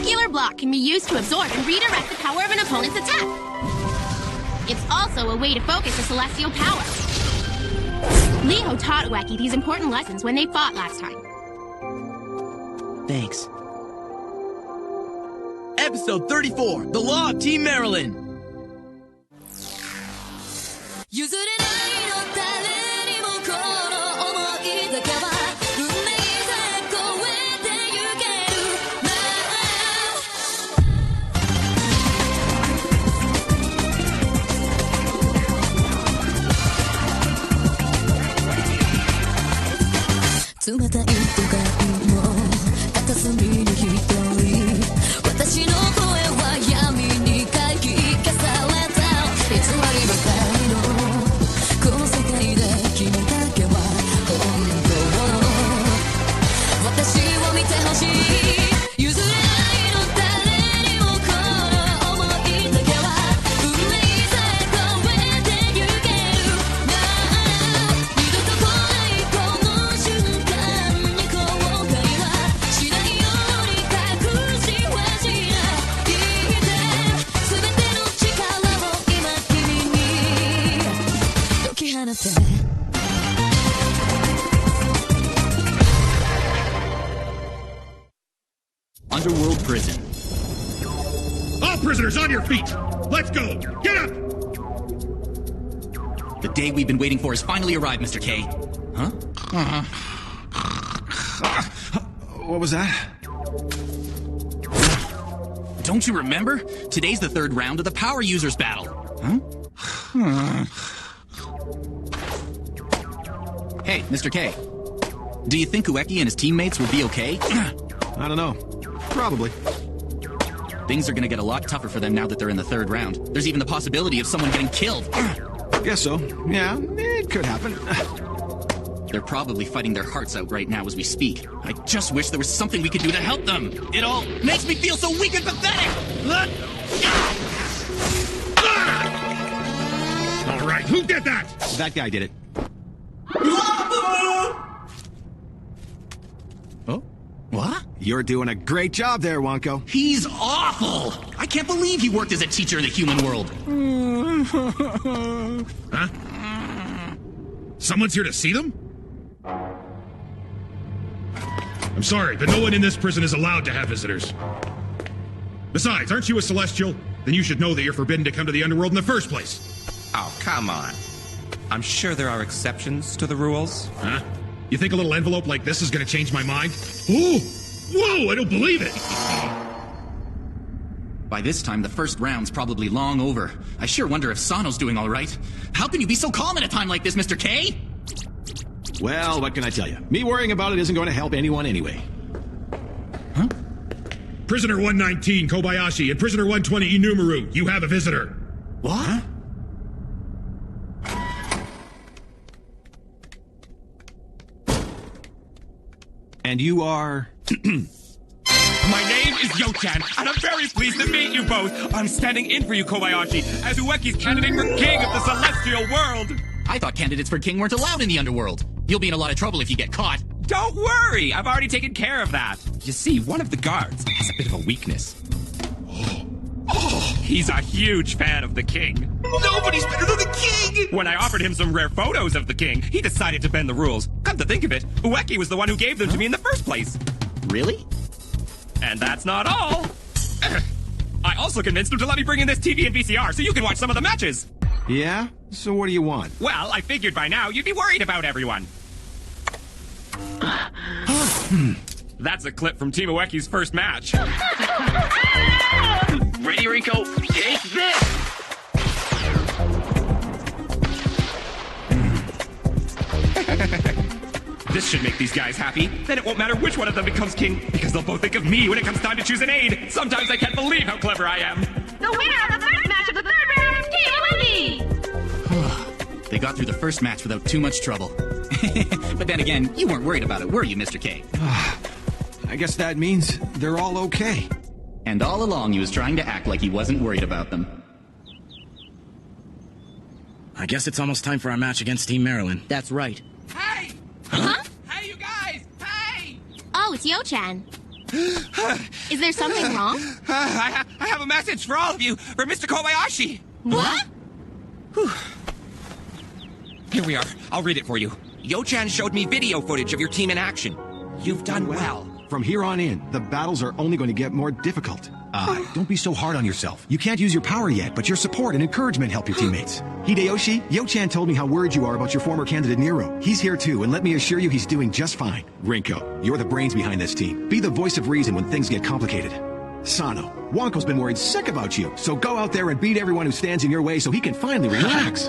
particular block can be used to absorb and redirect the power of an opponent's attack. It's also a way to focus the celestial power. Leo taught Ueki these important lessons when they fought last time. Thanks. Episode 34, The Law of Team Maryland. Underworld prison. All prisoners on your feet! Let's go! Get up! The day we've been waiting for has finally arrived, Mr. K. Huh? What was that? Don't you remember? Today's the third round of the Power Users battle. Huh? Hey, Mr. K. Do you think Ueki and his teammates will be okay? I don't know. Probably. Things are gonna get a lot tougher for them now that they're in the third round. There's even the possibility of someone getting killed. Guess so. Yeah, it could happen. They're probably fighting their hearts out right now as we speak. I just wish there was something we could do to help them. It all makes me feel so weak and pathetic! All right, who did that? That guy did it. Oh? What? You're doing a great job there, Wonko. He's awful! I can't believe he worked as a teacher in the human world. Huh? Someone's here to see them? I'm sorry, but no one in this prison is allowed to have visitors. Besides, aren't you a Celestial? Then you should know that you're forbidden to come to the underworld in the first place. Oh, come on. I'm sure there are exceptions to the rules. Huh? You think a little envelope like this is gonna change my mind? Ooh! Whoa, I don't believe it! By this time, the first round's probably long over. I sure wonder if Sano's doing all right. How can you be so calm at a time like this, Mr. K? Well, what can I tell you? Me worrying about it isn't going to help anyone anyway. Huh? Prisoner 119, Kobayashi, and Prisoner 120, Inumaru, you have a visitor. What? And you are... My name is Yo-chan, and I'm very pleased to meet you both. I'm standing in for you, Kobayashi, as Ueki's candidate for king of the celestial world. I thought candidates for king weren't allowed in the underworld. You'll be in a lot of trouble if you get caught. Don't worry, I've already taken care of that. You see, one of the guards has a bit of a weakness. He's a huge fan of the king. Nobody's better than the king! When I offered him some rare photos of the king, he decided to bend the rules. Come to think of it, Ueki was the one who gave them to me in the first place. Really? And that's not all. I also convinced him to let me bring in this TV and VCR so you can watch some of the matches. Yeah? So what do you want? Well, I figured by now you'd be worried about everyone. That's a clip from Team Ueki's first match. Ready, Rico? Take this! This should make these guys happy. Then it won't matter which one of them becomes king, because they'll both think of me when it comes time to choose an aide. Sometimes I can't believe how clever I am. The winner of the first match of the third round is Team Ueki! They got through the first match without too much trouble. But then again, you weren't worried about it, were you, Mr. K? I guess that means they're all okay. And all along he was trying to act like he wasn't worried about them. I guess it's almost time for our match against Team Maryland. That's right. Hey! Huh? Hey, you guys! Hey! Oh, it's Yo-chan. Is there something wrong? I have a message for all of you from Mr. Kobayashi. What? Here we are. I'll read it for you. Yo-chan showed me video footage of your team in action. You've done well. From here on in, the battles are only going to get more difficult. Don't be so hard on yourself. You can't use your power yet, but your support and encouragement help your teammates. Hideyoshi, Yo-chan told me how worried you are about your former candidate Nero. He's here too, and let me assure you he's doing just fine. Rinko, you're the brains behind this team. Be the voice of reason when things get complicated. Sano, Wanko's been worried sick about you, so go out there and beat everyone who stands in your way so he can finally relax.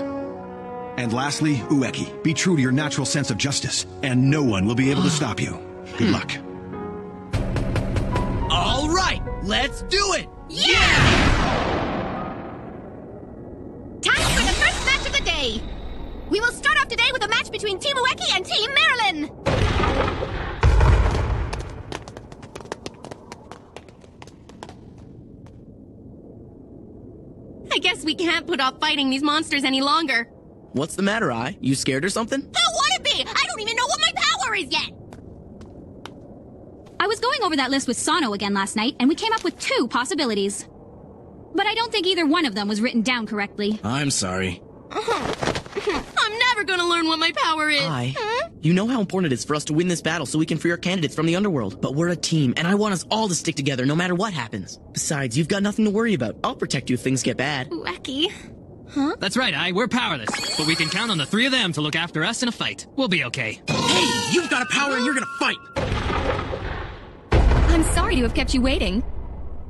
And lastly, Ueki, be true to your natural sense of justice, and no one will be able to stop you. Good luck. All right, let's do it! Time for the first match of the day! We will start off today with a match between Team Ueki and Team Marilyn! I guess we can't put off fighting these monsters any longer. What's the matter, Ai? You scared or something? Who would it be? I don't even know what my power is yet! I was going over that list with Sano again last night, and we came up with 2 possibilities. But I don't think either one of them was written down correctly. I'm sorry. I'm never gonna learn what my power is. Ai, you know how important it is for us to win this battle so we can free our candidates from the underworld. But we're a team, and I want us all to stick together no matter what happens. Besides, you've got nothing to worry about. I'll protect you if things get bad. Ueki. That's right, we're powerless. But we can count on the 3 of them to look after us in a fight. We'll be okay. Hey, you've got a power and you're gonna fight! I'm sorry to have kept you waiting.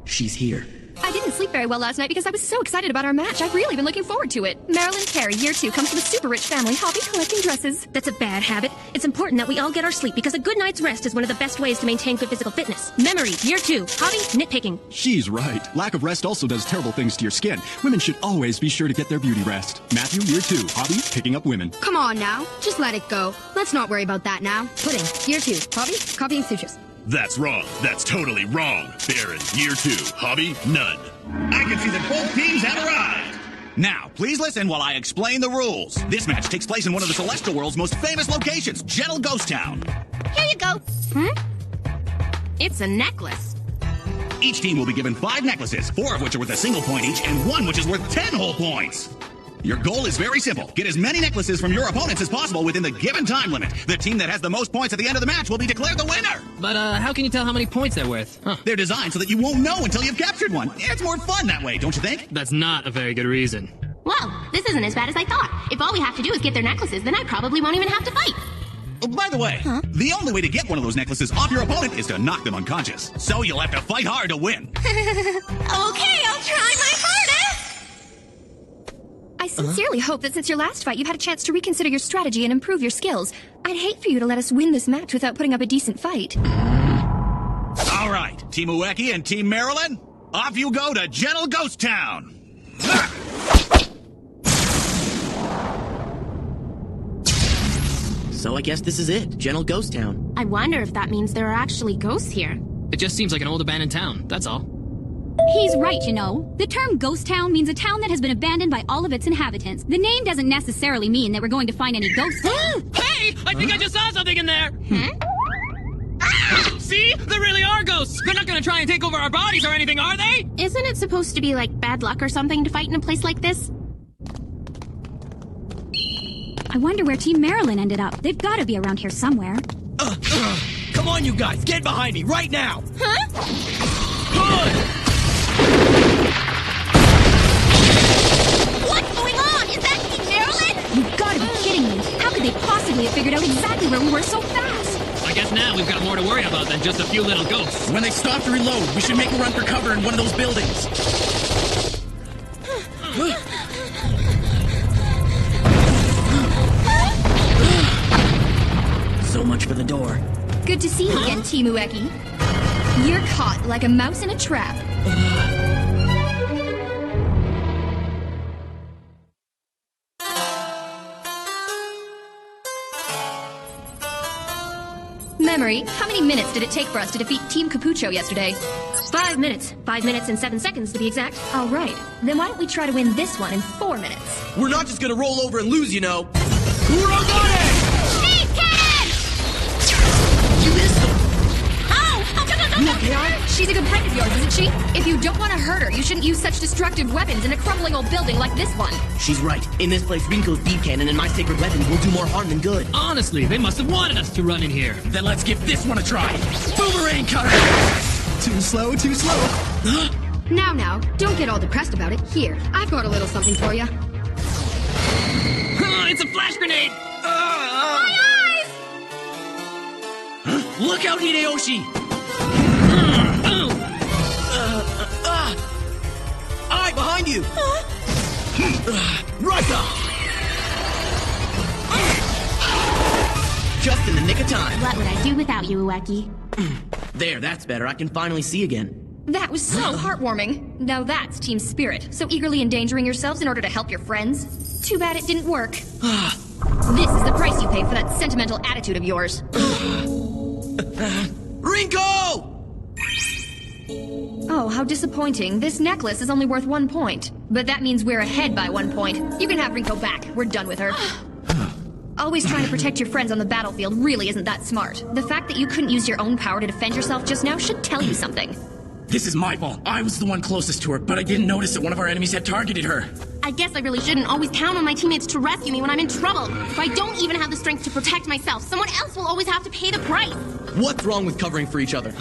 She's here. I didn't sleep very well last night because I was so excited about our match. I've really been looking forward to it. Marilyn Carey, year 2, comes from a super rich family, hobby collecting dresses. That's a bad habit. It's important that we all get our sleep because a good night's rest is one of the best ways to maintain good physical fitness. Memory, year 2, hobby, nitpicking. She's right. Lack of rest also does terrible things to your skin. Women should always be sure to get their beauty rest. Matthew, year 2, hobby, picking up women. Come on now, just let it go. Let's not worry about that now. Pudding, year 2, hobby, copying sutures. That's wrong. That's totally wrong. Baron, year 2, hobby, none. I can see that both teams have arrived. Now, please listen while I explain the rules. This match takes place in one of the Celestial World's most famous locations, Gentle Ghost Town. Here you go. It's a necklace. Each team will be given 5 necklaces, 4 of which are worth a single point each, and 1 which is worth 10 whole points. Your goal is very simple. Get as many necklaces from your opponents as possible within the given time limit. The team that has the most points at the end of the match will be declared the winner. But, how can you tell how many points they're worth? They're designed so that you won't know until you've captured one. It's more fun that way, don't you think? That's not a very good reason. Well, this isn't as bad as I thought. If all we have to do is get their necklaces, then I probably won't even have to fight. Oh, by the way, the only way to get one of those necklaces off your opponent is to knock them unconscious. So you'll have to fight hard to win. Okay, I'll try my hardest. I sincerely hope that since your last fight, you've had a chance to reconsider your strategy and improve your skills. I'd hate for you to let us win this match without putting up a decent fight. All right, Team Ueki and Team Marilyn, off you go to Gentle Ghost Town. So I guess this is it, Gentle Ghost Town. I wonder if that means there are actually ghosts here. It just seems like an old abandoned town, that's all. He's right, you know. The term ghost town means a town that has been abandoned by all of its inhabitants. The name doesn't necessarily mean that we're going to find any ghosts. Hey! I think I just saw something in there! See? There really are ghosts! They're not gonna try and take over our bodies or anything, are they? Isn't it supposed to be like bad luck or something to fight in a place like this? I wonder where Team Marilyn ended up. They've got to be around here somewhere. Come on, you guys, get behind me right now! What's going on? Is that Team Marilyn? You've got to be kidding me. How could they possibly have figured out exactly where we were so fast? I guess now we've got more to worry about than just a few little ghosts. When they stop to reload, we should make a run for cover in one of those buildings. So much for the door. Good to see you again, Team Ueki. You're caught like a mouse in a trap. Memory, how many minutes did it take for us to defeat Team Capucho yesterday? 5 minutes. 5 minutes and 7 seconds to be exact. All right. Then why don't we try to win this one in 4 minutes? We're not just gonna roll over and lose, you know. Hey, Ken! You missed them! Oh! You okay, Ai? She's a good friend of yours, isn't she? If you don't want to hurt her, you shouldn't use such destructive weapons in a crumbling old building like this one. She's right. In this place, Rinko's beam cannon and my sacred weapons will do more harm than good. Honestly, they must have wanted us to run in here. Then let's give this one a try. Boomerang cutter! Too slow, too slow. Now, don't get all depressed about it. Here, I've got a little something for you. It's a flash grenade! My eyes! Look out, Hideyoshi! Ai, behind you! Rika! Just in the nick of time. What would I do without you, Ueki? There, that's better. I can finally see again. That was so heartwarming. Now that's team spirit. So eagerly endangering yourselves in order to help your friends. Too bad it didn't work. This is the price you pay for that sentimental attitude of yours. Rinko! Oh, how disappointing. This necklace is only worth 1 point. But that means we're ahead by 1 point. You can have Rinko back. We're done with her. Always trying to protect your friends on the battlefield really isn't that smart. The fact that you couldn't use your own power to defend yourself just now should tell you something. This is my fault. I was the one closest to her, but I didn't notice that one of our enemies had targeted her. I guess I really shouldn't always count on my teammates to rescue me when I'm in trouble. If I don't even have the strength to protect myself, someone else will always have to pay the price. What's wrong with covering for each other?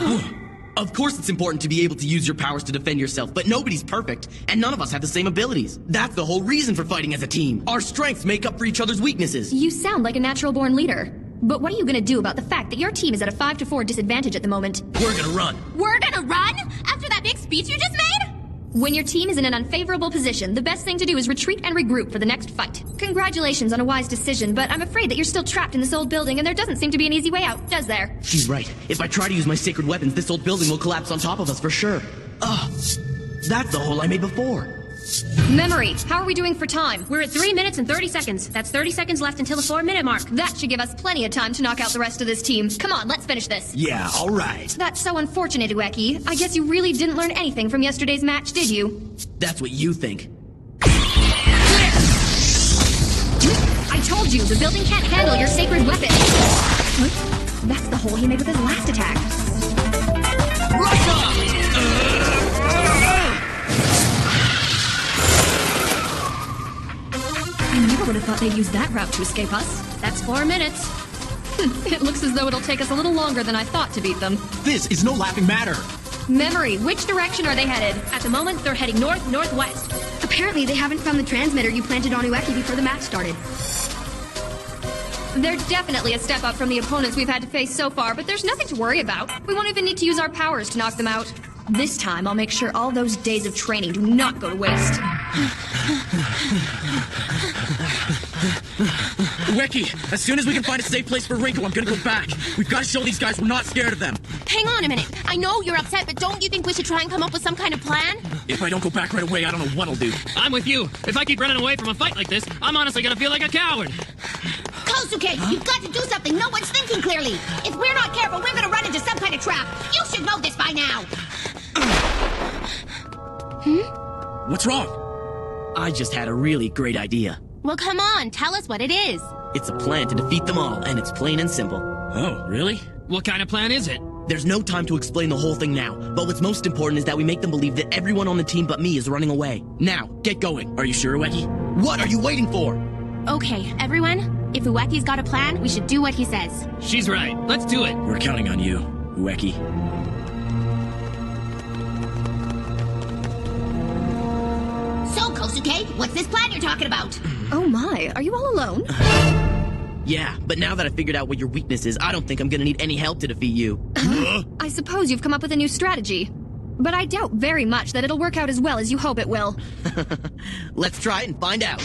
Of course it's important to be able to use your powers to defend yourself, but nobody's perfect, and none of us have the same abilities. That's the whole reason for fighting as a team. Our strengths make up for each other's weaknesses. You sound like a natural-born leader. But what are you gonna do about the fact that your team is at a 5-4 disadvantage at the moment? We're gonna run. We're gonna run? After that big speech you just made? When your team is in an unfavorable position, the best thing to do is retreat and regroup for the next fight. Congratulations on a wise decision, but I'm afraid that you're still trapped in this old building and there doesn't seem to be an easy way out, does there? She's right. If I try to use my sacred weapons, this old building will collapse on top of us for sure. That's the hole I made before. Memory, how are we doing for time? We're at 3 minutes and 30 seconds. That's 30 seconds left until the 4-minute mark. That should give us plenty of time to knock out the rest of this team. Come on, let's finish this. Yeah, all right. That's so unfortunate, Ueki. I guess you really didn't learn anything from yesterday's match, did you? That's what you think. I told you, the building can't handle your sacred weapon. That's the hole he made with his last attack. I never would have thought they'd use that route to escape us. That's 4 minutes. It looks as though it'll take us a little longer than I thought to beat them. This is no laughing matter. Memory, which direction are they headed? At the moment, they're heading north-northwest. Apparently, they haven't found the transmitter you planted on Ueki before the match started. They're definitely a step up from the opponents we've had to face so far, but there's nothing to worry about. We won't even need to use our powers to knock them out. This time, I'll make sure all those days of training do not go to waste. Ueki, as soon as we can find a safe place for Rinko, I'm gonna go back. We've got to show these guys we're not scared of them. Hang on a minute. I know you're upset, but don't you think we should try and come up with some kind of plan? If I don't go back right away, I don't know what'll do. I'm with you. If I keep running away from a fight like this, I'm honestly gonna feel like a coward. Kosuke, you've got to do something. No one's thinking clearly. If we're not careful, we're gonna run into some kind of trap. You should know this by now. What's wrong? I just had a really great idea. Well, come on, tell us what it is. It's a plan to defeat them all, and it's plain and simple. Oh, really? What kind of plan is it? There's no time to explain the whole thing now, but what's most important is that we make them believe that everyone on the team but me is running away. Now, get going. Are you sure, Ueki? What are you waiting for? Okay, everyone, if Ueki's got a plan, we should do what he says. She's right. Let's do it. We're counting on you, Ueki. So, Kosuke, what's this plan you're talking about? Oh my, are you all alone? Yeah, but now that I figured out what your weakness is, I don't think I'm gonna need any help to defeat you. I suppose you've come up with a new strategy. But I doubt very much that it'll work out as well as you hope it will. Let's try it and find out.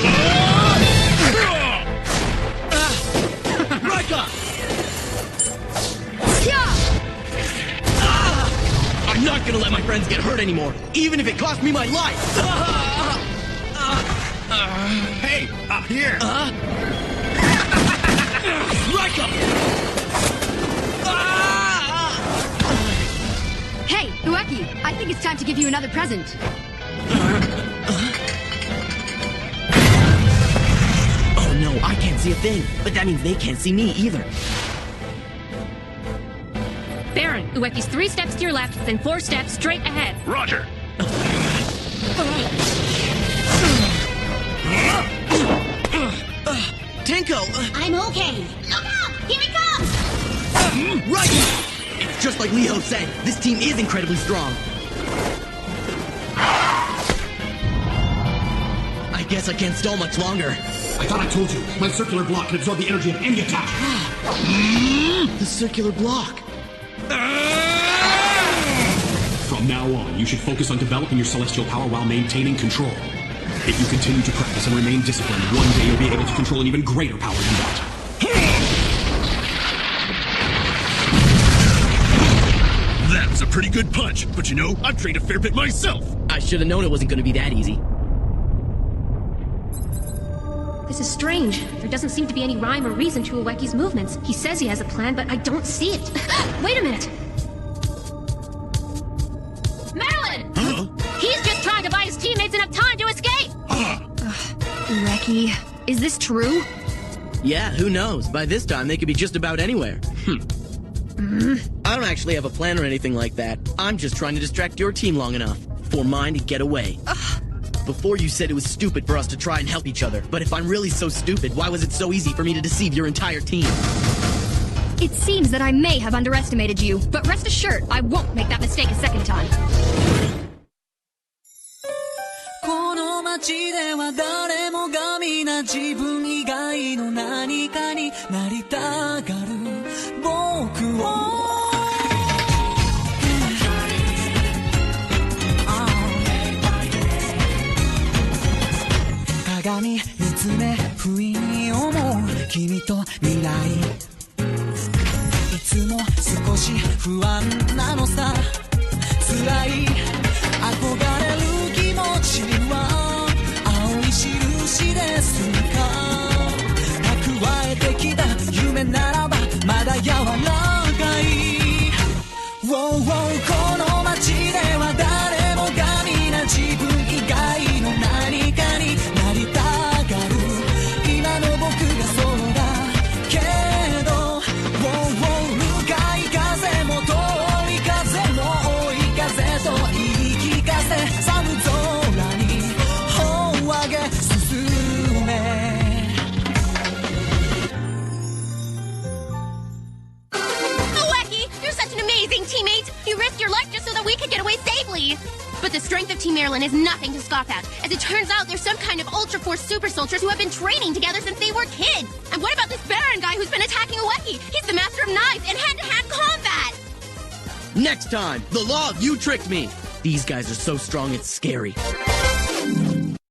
Rika! I'm not gonna let my friends get hurt anymore, even if it costs me my life! Hey, up here! Rika! Hey, Ueki, I think it's time to give you another present. Oh no, I can't see a thing, but that means they can't see me either. Baron, Ueki's 3 steps to your left, then 4 steps straight ahead. Roger. Tinko! I'm okay. Look out! Here he comes! Right! It's just like Liho said, this team is incredibly strong. I guess I can't stall much longer. I thought I told you. My circular block can absorb the energy of any attack. The circular block. From now on, you should focus on developing your celestial power while maintaining control. If you continue to practice and remain disciplined, one day you'll be able to control an even greater power than that. That was a pretty good punch, but you know, I've trained a fair bit myself. I should have known it wasn't going to be that easy. This is strange. There doesn't seem to be any rhyme or reason to Ueki's movements. He says he has a plan, but I don't see it. Wait a minute! Marilyn! Huh? He's just trying to buy his teammates enough time to escape! Ueki, is this true? Yeah, who knows? By this time, they could be just about anywhere. I don't actually have a plan or anything like that. I'm just trying to distract your team long enough for mine to get away. Before you said it was stupid for us to try and help each other. But if I'm really so stupid, why was it so easy for me to deceive your entire team? It seems that I may have underestimated you, but rest assured, I won't make that mistake a second time. この街では誰もが皆自分以外の何かになりたがる僕を鏡見つめ不意に思う君と未来いつも少し不安なのさ辛い憧れる気持ちは青い印ですか蓄えてきた夢ならばまだ柔らかい、この街では誰もが皆自分以外の何かになりたがる今の僕がそうだけど向かい風も遠い風も追い風と言い聞かせ寒空に頬を上げ進めTeammates, you risked your life just so that we could get away safely. But the strength of Team Marilyn is nothing to scoff at. As it turns out, there's some kind of Ultra Force super soldiers who have been training together since they were kids. And what about this Baron guy who's been attacking Ueki? He's the master of knives and hand-to-hand combat. Next time, the Law of You tricked me. These guys are so strong, it's scary.